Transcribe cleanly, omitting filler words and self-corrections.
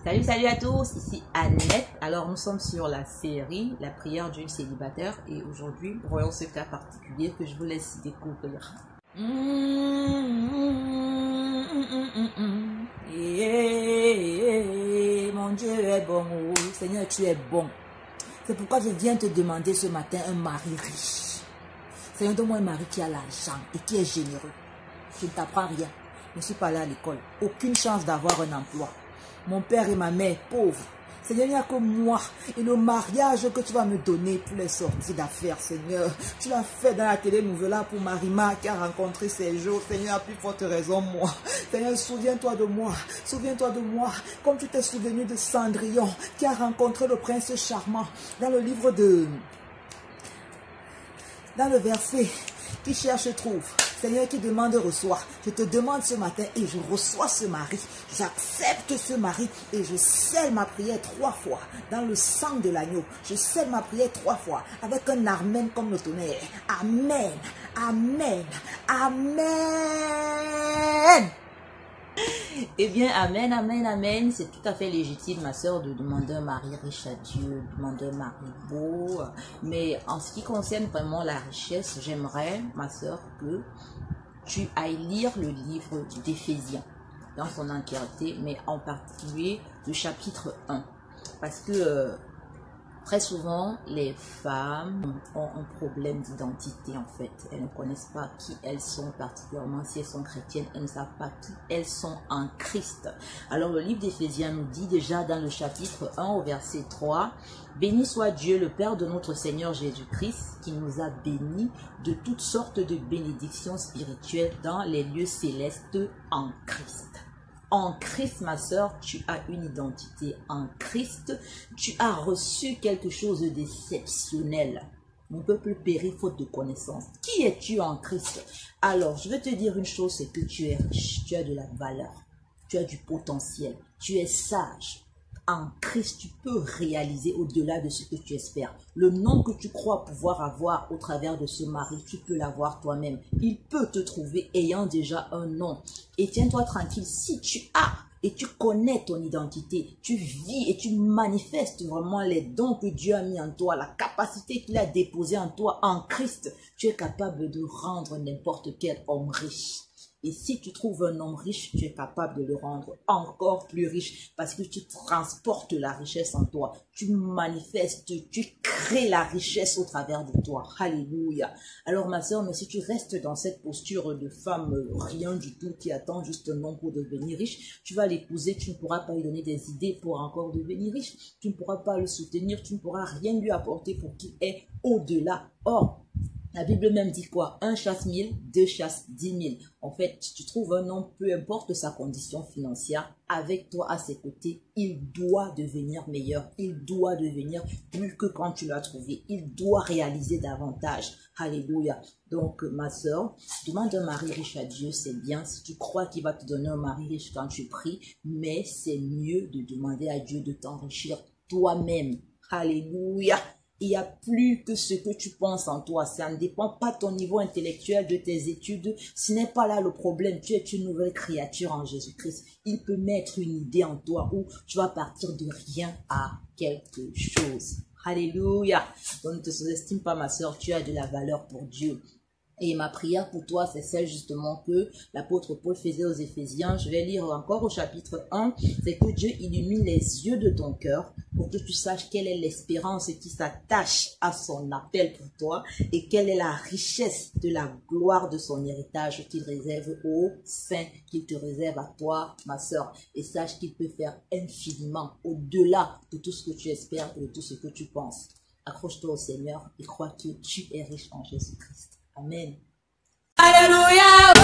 Salut, salut à tous, ici Annette. Alors nous sommes sur la série La prière d'une célibataire et aujourd'hui, voyons ce cas particulier que je vous laisse découvrir. Mon Dieu est bon, oh, Seigneur tu es bon. C'est pourquoi je viens te demander ce matin un mari riche. Seigneur, donne-moi un mari qui a l'argent et qui est généreux. Je ne t'apprends rien. Je ne suis pas allé à l'école. Aucune chance d'avoir un emploi. Mon père et ma mère, pauvres. Seigneur, il n'y a que moi et le mariage que tu vas me donner pour les sorties d'affaires, Seigneur. Tu l'as fait dans la télé-nouvelle pour Marima qui a rencontré ses jours. Seigneur, à plus forte raison, moi. Seigneur, souviens-toi de moi. Souviens-toi de moi. Comme tu t'es souvenu de Cendrillon qui a rencontré le prince charmant dans le livre de... Dans le verset qui cherche trouve. Seigneur, qui demande reçoit. Je te demande ce matin et je reçois ce mari. J'accepte ce mari et je scelle ma prière 3 fois dans le sang de l'agneau. Je scelle ma prière 3 fois avec un amen comme le tonnerre. Amen, amen, amen. Eh bien, amen, amen, amen. C'est tout à fait légitime, ma soeur, de demander un mari riche à Dieu, de demander un mari beau. Mais en ce qui concerne vraiment la richesse, j'aimerais, ma soeur, que tu ailles lire le livre d'Éphésiens dans son entièreté, mais en particulier le chapitre 1. Parce que très souvent, les femmes ont un problème d'identité en fait. Elles ne connaissent pas qui elles sont, particulièrement si elles sont chrétiennes. Elles ne savent pas qui elles sont en Christ. Alors le livre d'Éphésiens nous dit déjà dans le chapitre 1 au verset 3, « Béni soit Dieu, le Père de notre Seigneur Jésus-Christ, qui nous a bénis de toutes sortes de bénédictions spirituelles dans les lieux célestes en Christ. » En Christ, ma soeur, tu as une identité. En Christ, tu as reçu quelque chose d'exceptionnel. Mon peuple périt faute de connaissance. Qui es-tu en Christ? Alors, je vais te dire une chose, c'est que tu es riche, tu as de la valeur, tu as du potentiel, tu es sage. En Christ, tu peux réaliser au-delà de ce que tu espères. Le nom que tu crois pouvoir avoir au travers de ce mari, tu peux l'avoir toi-même. Il peut te trouver ayant déjà un nom. Et tiens-toi tranquille, si tu as et tu connais ton identité, tu vis et tu manifestes vraiment les dons que Dieu a mis en toi, la capacité qu'il a déposée en toi en Christ, tu es capable de rendre n'importe quel homme riche. Et si tu trouves un homme riche, tu es capable de le rendre encore plus riche parce que tu transportes la richesse en toi. Tu manifestes, tu crées la richesse au travers de toi. Alléluia. Alors ma soeur, mais si tu restes dans cette posture de femme rien du tout qui attend juste un homme pour devenir riche, tu vas l'épouser, tu ne pourras pas lui donner des idées pour encore devenir riche. Tu ne pourras pas le soutenir, tu ne pourras rien lui apporter pour qu'il ait au-delà. Or, la Bible même dit quoi? 1 chasse 1000, 2 chasse 10 000. En fait, tu trouves un homme, peu importe sa condition financière, avec toi à ses côtés, il doit devenir meilleur. Il doit devenir plus que quand tu l'as trouvé. Il doit réaliser davantage. Alléluia. Donc, ma soeur, demande un mari riche à Dieu, c'est bien. Si tu crois qu'il va te donner un mari riche quand tu pries, mais c'est mieux de demander à Dieu de t'enrichir toi-même. Alléluia. Il n'y a plus que ce que tu penses en toi. Ça ne dépend pas de ton niveau intellectuel, de tes études. Ce n'est pas là le problème. Tu es une nouvelle créature en Jésus-Christ. Il peut mettre une idée en toi où tu vas partir de rien à quelque chose. Alléluia. Donc ne te sous-estime pas, ma soeur. Tu as de la valeur pour Dieu. Et ma prière pour toi, c'est celle justement que l'apôtre Paul faisait aux Éphésiens. Je vais lire encore au chapitre 1. C'est que Dieu illumine les yeux de ton cœur pour que tu saches quelle est l'espérance qui s'attache à son appel pour toi et quelle est la richesse de la gloire de son héritage qu'il réserve aux saints, qu'il te réserve à toi, ma soeur. Et sache qu'il peut faire infiniment au-delà de tout ce que tu espères et de tout ce que tu penses. Accroche-toi au Seigneur et crois que tu es riche en Jésus-Christ. Amen. Alléluia.